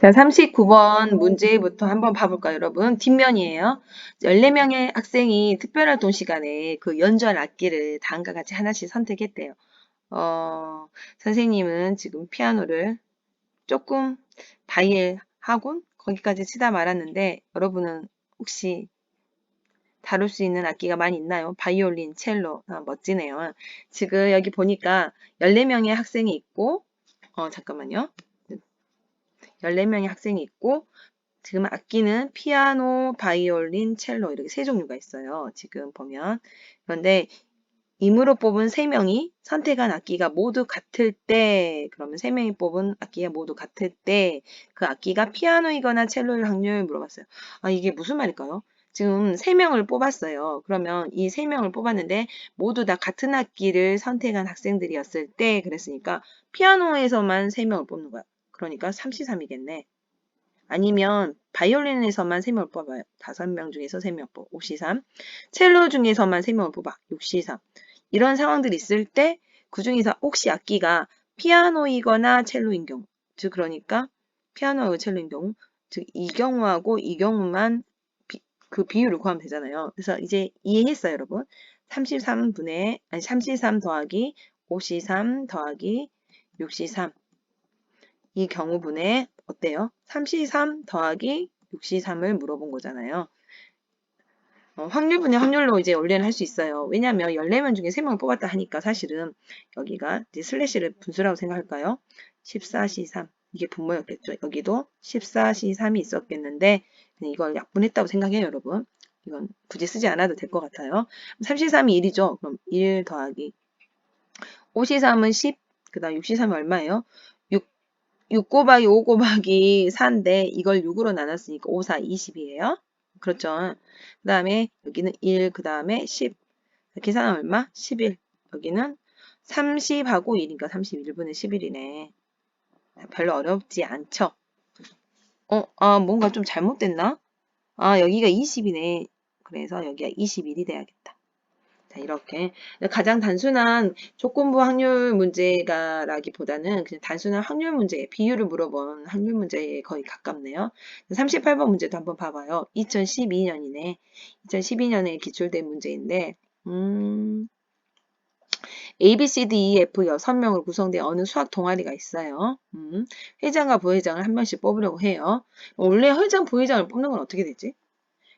자, 39번 문제부터 한번 봐볼까요, 여러분? 뒷면이에요. 14명의 학생이 특별활동 시간에 그 연주할 악기를 다음과 같이 하나씩 선택했대요. 선생님은 지금 피아노를 조금 바이엘 학원 거기까지 치다 말았는데 여러분은 혹시 다룰 수 있는 악기가 많이 있나요? 바이올린, 첼로, 멋지네요. 지금 여기 보니까 14명의 학생이 있고, 잠깐만요. 14명의 학생이 있고, 지금 악기는 피아노, 바이올린, 첼로 이렇게 세 종류가 있어요. 지금 보면. 그런데 임으로 뽑은 3명이 선택한 악기가 모두 같을 때, 그러면 3명이 뽑은 악기가 모두 같을 때, 그 악기가 피아노이거나 첼로일 확률을 물어봤어요. 아, 이게 무슨 말일까요? 지금 3명을 뽑았어요. 그러면 이 3명을 뽑았는데 모두 다 같은 악기를 선택한 학생들이었을 때 그랬으니까 피아노에서만 3명을 뽑는 거야. 그러니까 3C3이겠네. 아니면 바이올린에서만 3명을 뽑아요. 5명 중에서 3명 뽑아. 5C3. 첼로 중에서만 3명을 뽑아. 6C3. 이런 상황들이 있을 때 그 중에서 혹시 악기가 피아노이거나 첼로인 경우. 즉 그러니까 피아노하고 첼로인 경우. 즉 이 경우하고 이 경우만 그 비율을 구하면 되잖아요. 그래서 이제 이해했어요, 여러분. 33분의 아니 33 더하기 5C3 더하기 6C3 이 경우분에 어때요? 3C3 더하기 6C3을 물어본 거잖아요. 확률분의 확률로 이제 원래는 할 수 있어요. 왜냐하면 14명 중에 3명을 뽑았다 하니까 사실은 여기가 이제 슬래시를 분수라고 생각할까요? 14C3 이게 분모였겠죠. 여기도 14C3이 있었겠는데 이걸 약분했다고 생각해요, 여러분. 이건 굳이 쓰지 않아도 될 것 같아요. 3C3이 1이죠. 그럼 1 더하기 5C3은 10, 그 다음 6C3이 얼마예요? 6 곱하기 5 곱하기 4인데 이걸 6으로 나눴으니까 5, 4, 20이에요. 그렇죠. 그 다음에 여기는 1, 그 다음에 10. 계산하면 얼마? 11. 여기는 30하고 1이니까 31분의 11이네. 별로 어렵지 않죠? 뭔가 좀 잘못됐나? 여기가 20이네. 그래서 여기가 21이 돼야겠다. 자, 이렇게 가장 단순한 조건부 확률 문제가라기보다는 그냥 단순한 확률 문제, 비율을 물어본 확률 문제에 거의 가깝네요. 38번 문제도 한번 봐봐요. 2012년이네. 2012년에 기출된 문제인데 A, B, C, D, E, F 6명으로 구성된 어느 수학 동아리가 있어요. 회장과 부회장을 한 명씩 뽑으려고 해요. 원래 회장, 부회장을 뽑는 건 어떻게 되지?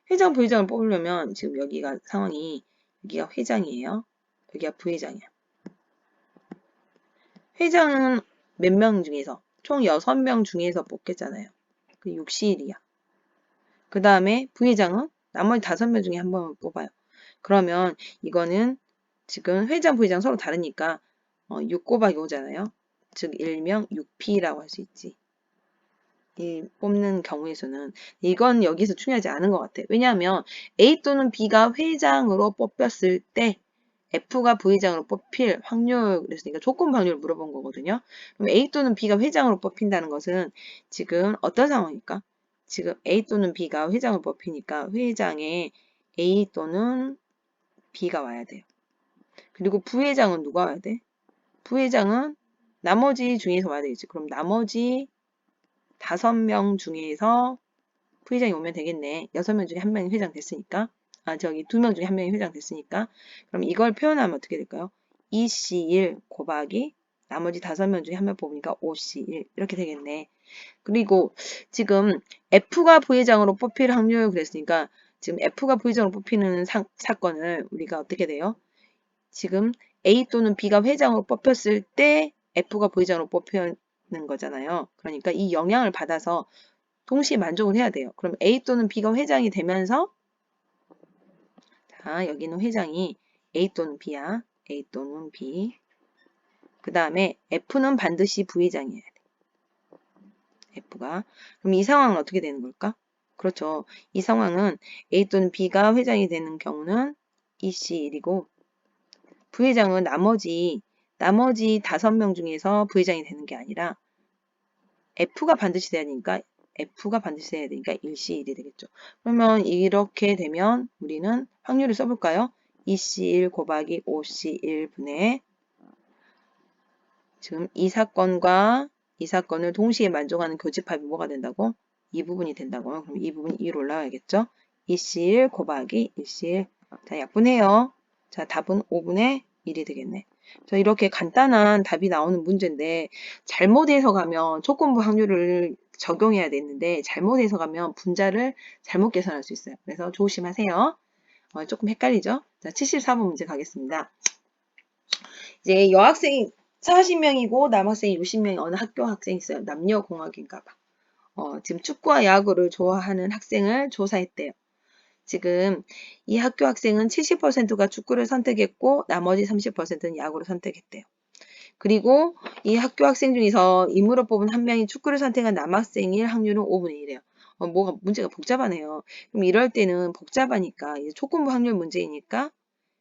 회장, 부회장을 뽑으려면 지금 여기가 상황이 여기가 회장이에요. 여기가 부회장이야. 회장은 몇 명 중에서? 총 6명 중에서 뽑겠잖아요. 그 6시1이야. 그 다음에 부회장은 나머지 5명 중에 한 번을 뽑아요. 그러면 이거는 지금 회장, 부회장 서로 다르니까 6 곱하기 5잖아요. 즉 일명 6P라고 할 수 있지. 이 뽑는 경우의 수는 이건 여기서 중요하지 않은 것 같아. 왜냐하면 A 또는 B가 회장으로 뽑혔을 때 F가 부회장으로 뽑힐 확률 그랬으니까 조건 확률을 물어본 거거든요. 그럼 A 또는 B가 회장으로 뽑힌다는 것은 지금 어떤 상황일까? 지금 A 또는 B가 회장으로 뽑히니까 회장에 A 또는 B가 와야 돼요. 그리고 부회장은 누가 와야 돼? 부회장은 나머지 중에서 와야 되겠지. 그럼 나머지 5명 중에서 부회장이 오면 되겠네. 6명 중에 1명이 회장 됐으니까. 2명 중에 1명이 회장 됐으니까. 그럼 이걸 표현하면 어떻게 될까요? 2C1 곱하기 나머지 5명 중에 1명 뽑으니까 5C1 이렇게 되겠네. 그리고 지금 F가 부회장으로 뽑힐 확률 그랬으니까 지금 F가 부회장으로 뽑히는 사건을 우리가 어떻게 돼요? 지금 A 또는 B가 회장으로 뽑혔을 때 F가 부회장으로 뽑히는 거잖아요. 그러니까 이 영향을 받아서 동시에 만족을 해야 돼요. 그럼 A 또는 B가 회장이 되면서 자, 여기는 회장이 A 또는 B야. A 또는 B. 그 다음에 F는 반드시 부회장이어야 돼. F가. 그럼 이 상황은 어떻게 되는 걸까? 그렇죠. 이 상황은 A 또는 B가 회장이 되는 경우는 EC1이고 부회장은 나머지 5명 중에서 부회장이 되는 게 아니라 F가 반드시 돼야 되니까 F가 반드시 돼야 되니까 1C1이 되겠죠. 그러면 이렇게 되면 우리는 확률을 써볼까요? 2C1 곱하기 5C1분의 지금 이 사건과 이 사건을 동시에 만족하는 교집합이 뭐가 된다고? 이 부분이 된다고요. 그럼 이 부분이 2로 올라가야겠죠? 2C1 곱하기 1C1. 자, 약분해요. 자, 답은 5분의 1이 되겠네. 자, 이렇게 간단한 답이 나오는 문제인데 잘못 해석하면 조건부 확률을 적용해야 되는데 잘못 해석하면 분자를 잘못 계산할 수 있어요. 그래서 조심하세요. 조금 헷갈리죠? 자, 74번 문제 가겠습니다. 이제 여학생이 40명이고 남학생이 60명이 어느 학교 학생이 있어요. 남녀공학인가 봐. 지금 축구와 야구를 좋아하는 학생을 조사했대요. 지금 이 학교 학생은 70%가 축구를 선택했고 나머지 30%는 야구를 선택했대요. 그리고 이 학교 학생 중에서 임으로 뽑은 한 명이 축구를 선택한 남학생일 확률은 5분의 1이에요. 뭐가 문제가 복잡하네요. 그럼 이럴 때는 복잡하니까 이제 조건부 확률 문제이니까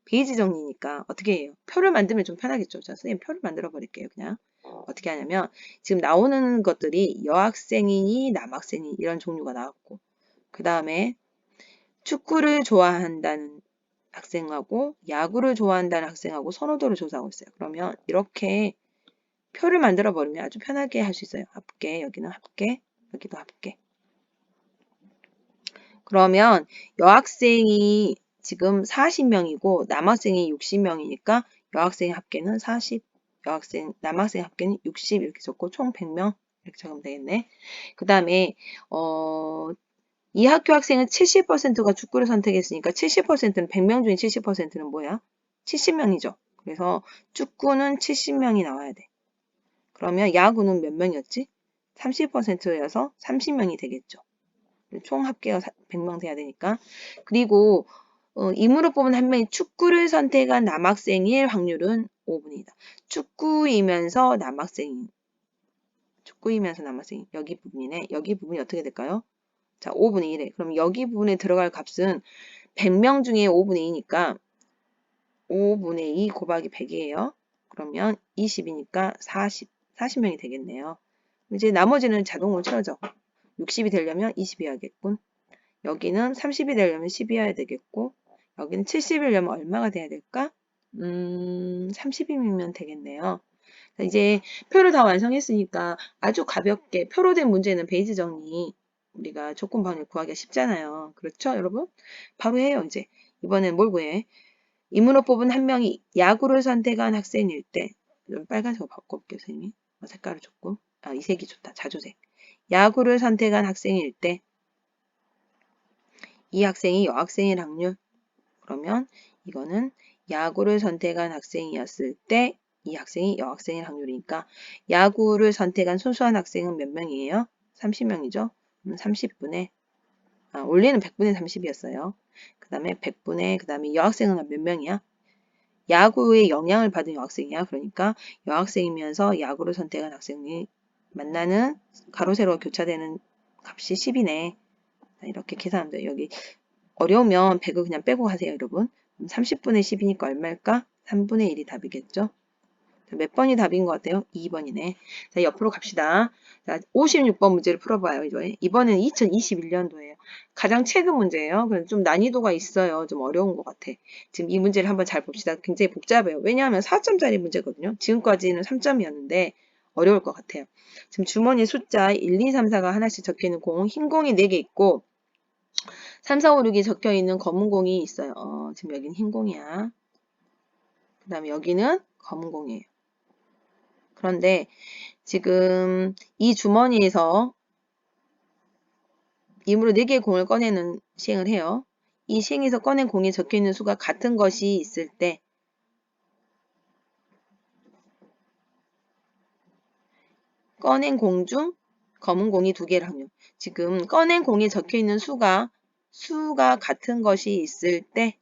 베이지 정리니까 어떻게 해요? 표를 만들면 좀 편하겠죠. 자, 선생님 표를 만들어 버릴게요. 그냥 어떻게 하냐면 지금 나오는 것들이 여학생이니 남학생이 이런 종류가 나왔고 그 다음에 축구를 좋아한다는 학생하고 야구를 좋아한다는 학생하고 선호도를 조사하고 있어요. 그러면 이렇게 표를 만들어 버리면 아주 편하게 할 수 있어요. 합계, 여기는 합계, 여기도 합계. 그러면 여학생이 지금 40명이고 남학생이 60명이니까 여학생의 합계는 40, 남학생 합계는 60 이렇게 적고 총 100명 이렇게 적으면 되겠네. 그 다음에 이 학교 학생은 70%가 축구를 선택했으니까 70%는 100명 중에 70%는 뭐야? 70명이죠. 그래서 축구는 70명이 나와야 돼. 그러면 야구는 몇 명이었지? 30%여서 30명이 되겠죠. 총 합계가 100명 돼야 되니까. 그리고 임으로 뽑은 한 명이 축구를 선택한 남학생일 확률은 5분이다. 축구이면서 남학생 여기 부분이네. 여기 부분이 어떻게 될까요? 자, 5분의 1에. 그럼 여기 부분에 들어갈 값은 100명 중에 5분의 2니까 5분의 2 곱하기 100이에요. 그러면 20이니까 40명이 되겠네요. 이제 나머지는 자동으로 채워져. 60이 되려면 20이어야겠군. 여기는 30이 되려면 10이어야 되겠고 여기는 70이려면 얼마가 돼야 될까? 30이면 되겠네요. 이제 표를 다 완성했으니까 아주 가볍게 표로 된 문제는 베이지 정리 우리가 조건 방을 구하기가 쉽잖아요. 그렇죠, 여러분? 바로 해요, 이제. 이번엔 뭘 구해? 임으로 뽑은 한 명이 야구를 선택한 학생일 때 빨간색으로 바꿔볼게요, 선생님이. 색깔을 조금. 이 색이 좋다. 자주색. 야구를 선택한 학생일 때 이 학생이 여학생일 확률. 그러면 이거는 야구를 선택한 학생이었을 때 이 학생이 여학생일 확률이니까 야구를 선택한 소수한 학생은 몇 명이에요? 30명이죠. 30분의 원래는 100분의 30이었어요. 그 다음에 100분의 그 다음에 여학생은 몇 명이야? 야구에 영향을 받은 여학생이야. 그러니까 여학생이면서 야구를 선택한 학생이 만나는 가로 세로가 교차되는 값이 10이네. 이렇게 계산하면 돼요. 여기 어려우면 100을 그냥 빼고 하세요, 여러분. 30분의 10이니까 얼마일까? 3분의 1이 답이겠죠? 몇 번이 답인 것 같아요? 2번이네. 자, 옆으로 갑시다. 자, 56번 문제를 풀어봐요. 이번엔 2021년도예요. 가장 최근 문제예요. 그래서 좀 난이도가 있어요. 좀 어려운 것 같아. 지금 이 문제를 한번 잘 봅시다. 굉장히 복잡해요. 왜냐하면 4점짜리 문제거든요. 지금까지는 3점이었는데 어려울 것 같아요. 지금 주머니에 숫자 1, 2, 3, 4가 하나씩 적혀있는 공, 흰 공이 4개 있고 3, 4, 5, 6이 적혀있는 검은 공이 있어요. 지금 여기는 흰 공이야. 그 다음에 여기는 검은 공이에요. 그런데 지금 이 주머니에서 임으로 4개의 공을 꺼내는 시행을 해요. 이 시행에서 꺼낸 공에 적혀있는 수가 같은 것이 있을 때 꺼낸 공 중 검은 공이 2개를 확률. 지금 꺼낸 공에 적혀있는 수가 같은 것이 있을 때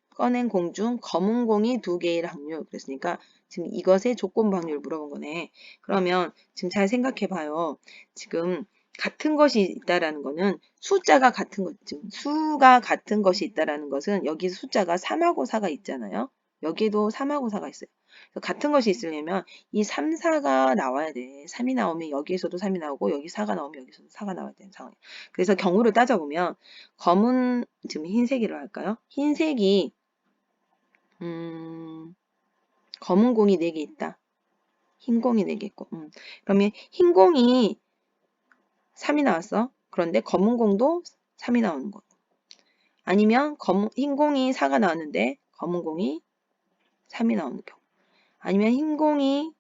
꺼낸 공 중 검은 공이 2개일 확률. 그랬으니까 지금 이것의 조건부 확률을 물어본 거네. 그러면 지금 잘 생각해 봐요. 지금 같은 것이 있다라는 거는 숫자가 같은 것, 지금 수가 같은 것이 있다라는 것은 여기 숫자가 3하고 4가 있잖아요. 여기도 3하고 4가 있어요. 같은 것이 있으려면 이 3, 4가 나와야 돼. 3이 나오면 여기에서도 3이 나오고 여기 4가 나오면 여기서도 4가 나와야 되는 상황이에요. 그래서 경우를 따져보면 검은, 지금 흰색이라 할까요? 흰색이 검은 공이 4개 있다. 흰공이 4개 있고. 그러면 흰공이 3이 나왔어. 그런데 검은 공도 3이 나오는 거. 아니면 흰공이 4가 나왔는데 검은 공이 3이 나오는 경우. 아니면 흰공이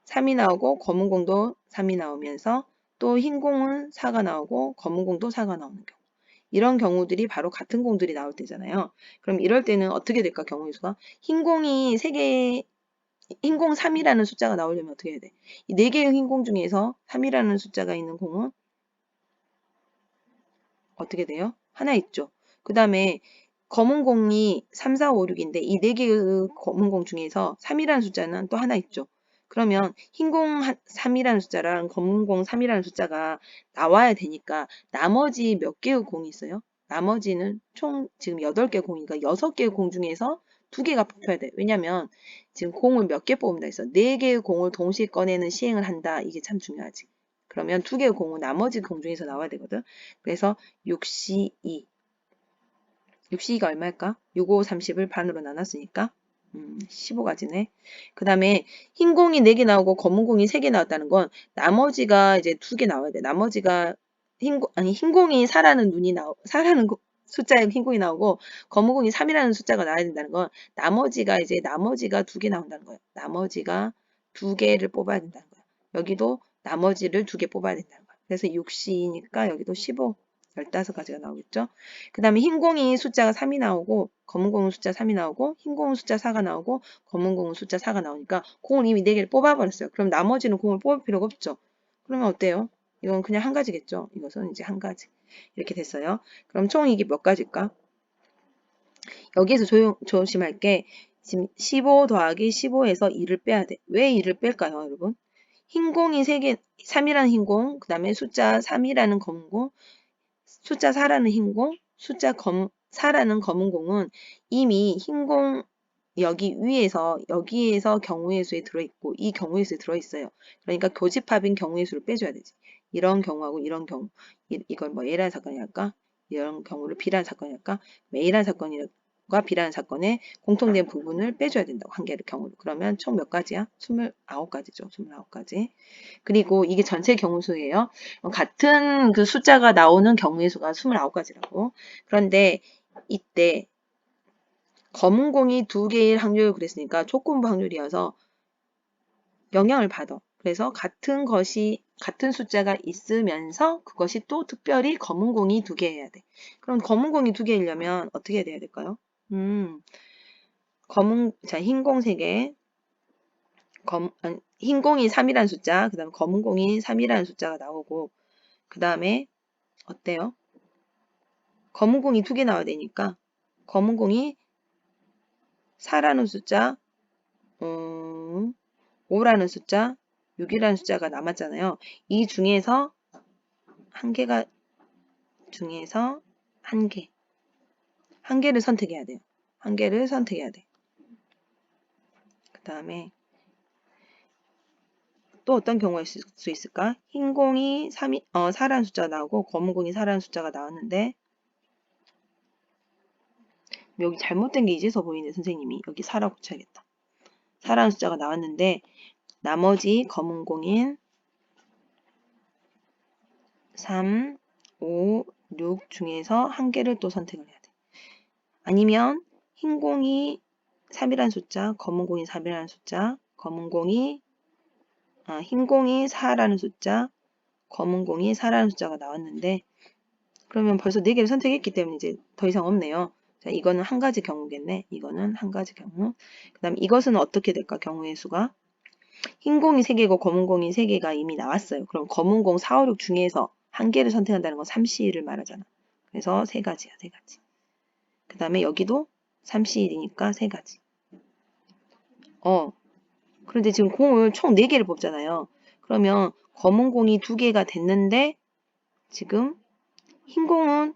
3이 나오고 검은 공도 3이 나오면서 또 흰공은 4가 나오고 검은 공도 4가 나오는 경우. 이런 경우들이 바로 같은 공들이 나올 때잖아요. 그럼 이럴 때는 어떻게 될까, 경우의 수가? 흰공이 3개, 흰공 3이라는 숫자가 나오려면 어떻게 해야 돼? 이 4개의 흰공 중에서 3이라는 숫자가 있는 공은 어떻게 돼요? 하나 있죠. 그 다음에 검은 공이 3, 4, 5, 6인데 이 4개의 검은 공 중에서 3이라는 숫자는 또 하나 있죠. 그러면 흰공 3이라는 숫자랑 검은 공 3이라는 숫자가 나와야 되니까 나머지 몇 개의 공이 있어요? 나머지는 총 지금 8개 공이니까 6개의 공 중에서 2개가 뽑혀야 돼. 왜냐면 지금 공을 몇 개 뽑는다 했어. 4개의 공을 동시에 꺼내는 시행을 한다. 이게 참 중요하지. 그러면 2개의 공은 나머지 공 중에서 나와야 되거든. 그래서 6C2. 6C2가 얼마일까? 6, 5, 30을 반으로 나눴으니까 15가지네. 그 다음에 흰 공이 4개 나오고 검은 공이 3개 나왔다는 건 나머지가 이제 2개 나와야 돼. 나머지가 흰 공이 4라는 숫자에 흰 공이 나오고 검은 공이 3이라는 숫자가 나와야 된다는 건 나머지가 2개 나온다는 거예요. 나머지가 2개를 뽑아야 된다는 거예요. 여기도 나머지를 2개 뽑아야 된다는 거예요. 그래서 6C니까 여기도 15, 15가지가 나오겠죠. 그 다음에 흰 공이 숫자가 3이 나오고 검은 공은 숫자 3이 나오고 흰 공은 숫자 4가 나오고 검은 공은 숫자 4가 나오니까 공을 이미 4개를 뽑아버렸어요. 그럼 나머지는 공을 뽑을 필요가 없죠. 그러면 어때요? 이건 그냥 한 가지겠죠. 이것은 이제 한 가지. 이렇게 됐어요. 그럼 총 이게 몇 가지일까? 여기에서 조심할 게 지금 15 더하기 15에서 2를 빼야 돼. 왜 2를 뺄까요, 여러분? 흰 공이 3개, 3이라는 흰 공, 그 다음에 숫자 3이라는 검은 공, 숫자 4라는 흰 공, 숫자 4라는 검은 공은 이미 흰 공 여기에서 경우의 수에 들어있고 이 경우의 수에 들어있어요. 그러니까 교집합인 경우의 수를 빼줘야 되지. 이런 경우하고 이런 경우 이걸 뭐 A라는 사건이 할까? 이런 경우를 B라는 사건이 할까? A라는 사건과 B라는 사건의 공통된 부분을 빼줘야 된다고. 한 개를 경우를. 그러면 총 몇 가지야? 29가지죠. 29가지. 그리고 이게 전체 경우수예요. 같은 그 숫자가 나오는 경우의 수가 29가지라고. 그런데 이때 검은 공이 2개일 확률을 그랬으니까 조건부 확률이어서 영향을 받아. 그래서 같은 숫자가 있으면서 그것이 또 특별히 검은 공이 2개여야 돼. 그럼 검은 공이 2개이려면 어떻게 돼야 될까요? 흰 공 3개, 흰 공이 3이라는 숫자, 그 다음에 검은 공이 3이라는 숫자가 나오고, 그 다음에 어때요? 검은 공이 2개 나와야 되니까 검은 공이 4라는 숫자, 5라는 숫자, 6이라는 숫자가 남았잖아요. 이 중에서 한 개를 선택해야 돼요. 한 개를 선택해야 돼. 그 다음에 또 어떤 경우가 있을 수 있을까? 흰 공이 4라는 숫자가 나오고 검은 공이 4라는 숫자가 나왔는데 여기 잘못된 게 이제서 보이네, 선생님이. 여기 4라고 붙여야겠다. 4라는 숫자가 나왔는데 나머지 검은 공인 3, 5, 6 중에서 한 개를 또 선택을 해야 돼. 아니면 흰 공이 3이라는 숫자, 검은 공이 3이라는 숫자, 흰 공이 4라는 숫자, 검은 공이 4라는 숫자가 나왔는데 그러면 벌써 4개를 선택했기 때문에 이제 더 이상 없네요. 자, 이거는 한 가지 경우겠네. 이거는 한 가지 경우. 그 다음 이것은 어떻게 될까? 경우의 수가. 흰 공이 3개고 검은 공이 3개가 이미 나왔어요. 그럼 검은 공 4, 5, 6 중에서 한 개를 선택한다는 건 3C1을 말하잖아. 그래서 3가지야, 3가지. 그 다음에 여기도 3C1이니까 3가지. 그런데 지금 공을 총 4개를 뽑잖아요. 그러면 검은 공이 2개가 됐는데 지금 흰 공은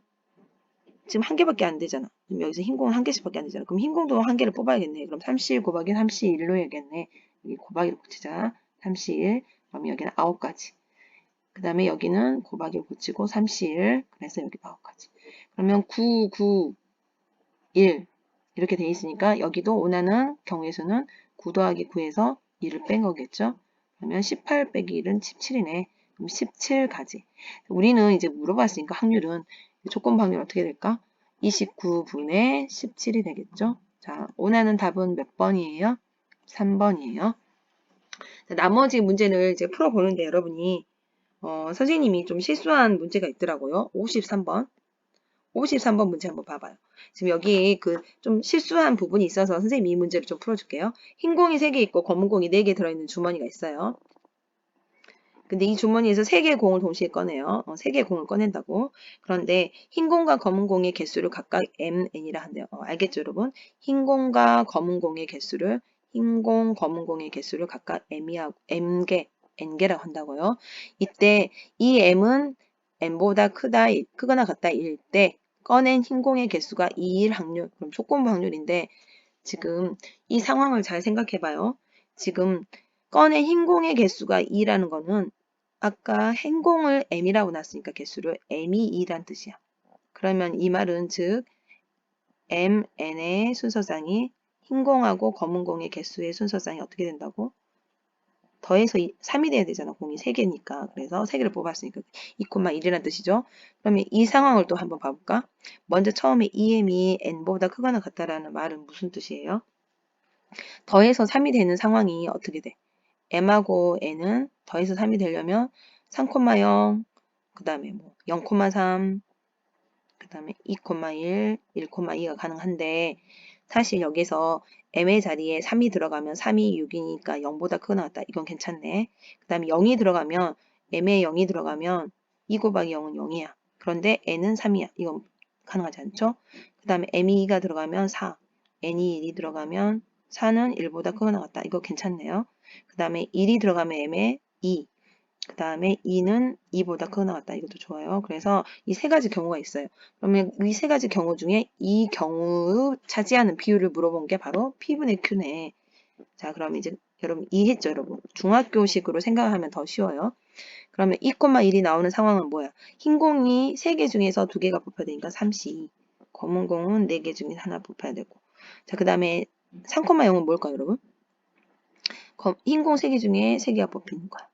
지금 한 개밖에 안 되잖아. 그럼 여기서 흰 공은 한 개씩밖에 안 되잖아. 그럼 흰 공도 한 개를 뽑아야겠네. 그럼 3C1 곱하기 3C1로 해야겠네. 여기 곱하기를 붙이자. 3C1. 그럼 여기는 9가지. 그 다음에 여기는 곱하기를 붙이고 3C1. 그래서 여기 9가지. 그러면 9, 9, 1, 이렇게 돼 있으니까 여기도 원하는 경우의 수는 9 더하기 9에서 2를 뺀 거겠죠. 그러면 18 빼기 1은 17이네. 그럼 17가지. 우리는 이제 물어봤으니까 확률은 조건 확률 어떻게 될까? 29분의 17이 되겠죠. 자, 원하는 답은 몇 번이에요? 3번이에요. 나머지 문제를 이제 풀어보는데 여러분이 선생님이 좀 실수한 문제가 있더라고요. 53번. 53번 문제 한번 봐봐요. 지금 여기 그 좀 실수한 부분이 있어서 선생님이 이 문제를 좀 풀어줄게요. 흰 공이 3개 있고 검은 공이 4개 들어있는 주머니가 있어요. 근데 이 주머니에서 3개의 공을 동시에 꺼내요. 3개의 공을 꺼낸다고. 그런데 흰 공과 검은 공의 개수를 각각 mn이라 한대요. 알겠죠, 여러분? 흰 공과 검은 공의 개수를 흰 공, 검은 공의 개수를 각각 m개, n개라고 한다고요. 이때 이 m은 n보다 크거나 같다일 때 꺼낸 흰 공의 개수가 2일 확률, 그럼 조건부 확률인데 지금 이 상황을 잘 생각해봐요. 지금 꺼낸 흰 공의 개수가 2라는 거는 아까 행공을 m이라고 놨으니까 개수를 m이 2란 뜻이야. 그러면 이 말은 즉 mn의 순서상이 흰 공하고 검은 공의 개수의 순서상이 어떻게 된다고? 더해서 3이 돼야 되잖아. 공이 3개니까. 그래서 3개를 뽑았으니까 2,1이라는 뜻이죠. 그러면 이 상황을 또 한번 봐볼까? 먼저 처음에 EM이 n보다 크거나 같다라는 말은 무슨 뜻이에요? 더해서 3이 되는 상황이 어떻게 돼? m하고 n은 더해서 3이 되려면 3,0, 그 다음에 뭐 0,3, 그 다음에 2,1, 1,2가 가능한데 사실 여기서 m의 자리에 3이 들어가면 3이 6이니까 0보다 크거나 같다. 이건 괜찮네. 그 다음에 0이 들어가면 m에 0이 들어가면 2 곱하기 0은 0이야. 그런데 n은 3이야. 이건 가능하지 않죠? 그 다음에 m이 2가 들어가면 4, n이 1이 들어가면 4는 1보다 크거나 같다. 이거 괜찮네요. 그 다음에 1이 들어가면 m에 2, 그 다음에 2는 2보다 크거나 같다. 이것도 좋아요. 그래서 이 세 가지 경우가 있어요. 그러면 이 세 가지 경우 중에 이 경우 차지하는 비율을 물어본 게 바로 P분의 Q네. 자, 그럼 이제 여러분 이해했죠, 여러분? 중학교식으로 생각하면 더 쉬워요. 그러면 2,1이 나오는 상황은 뭐야? 흰 공이 3개 중에서 2개가 뽑혀야 되니까 3시. 검은 공은 4개 중에 하나 뽑혀야 되고. 자, 그 다음에 3,0은 뭘까요, 여러분? 흰 공 3개 중에 3개가 뽑히는 거야.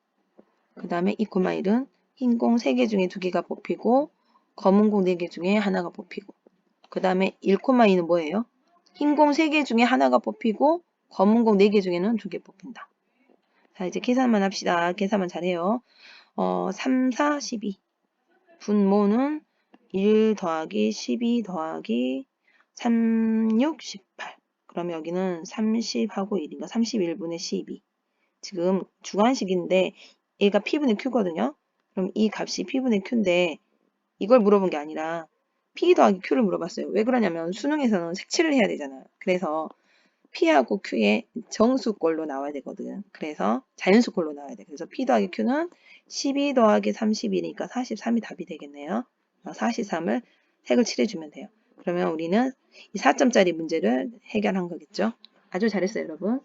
그 다음에 2,1은 흰 공 3개 중에 2개가 뽑히고 검은 공 4개 중에 하나가 뽑히고 그 다음에 1,2는 뭐예요? 흰 공 3개 중에 하나가 뽑히고 검은 공 4개 중에는 2개 뽑힌다. 자, 이제 계산만 합시다. 계산만 잘해요. 3, 4, 12 분모는 1 더하기 12 더하기 3, 6, 18 그러면 여기는 30하고 1인가 31분의 12 지금 주관식인데 얘가 P분의 Q거든요. 그럼 이 값이 P분의 Q인데 이걸 물어본 게 아니라 P 더하기 Q를 물어봤어요. 왜 그러냐면 수능에서는 색칠을 해야 되잖아요. 그래서 P하고 Q의 정수꼴로 나와야 되거든. 그래서 자연수꼴로 나와야 돼. 그래서 P 더하기 Q는 12 더하기 32니까 43이 답이 되겠네요. 43을 색을 칠해주면 돼요. 그러면 우리는 이 4점짜리 문제를 해결한 거겠죠. 아주 잘했어요, 여러분.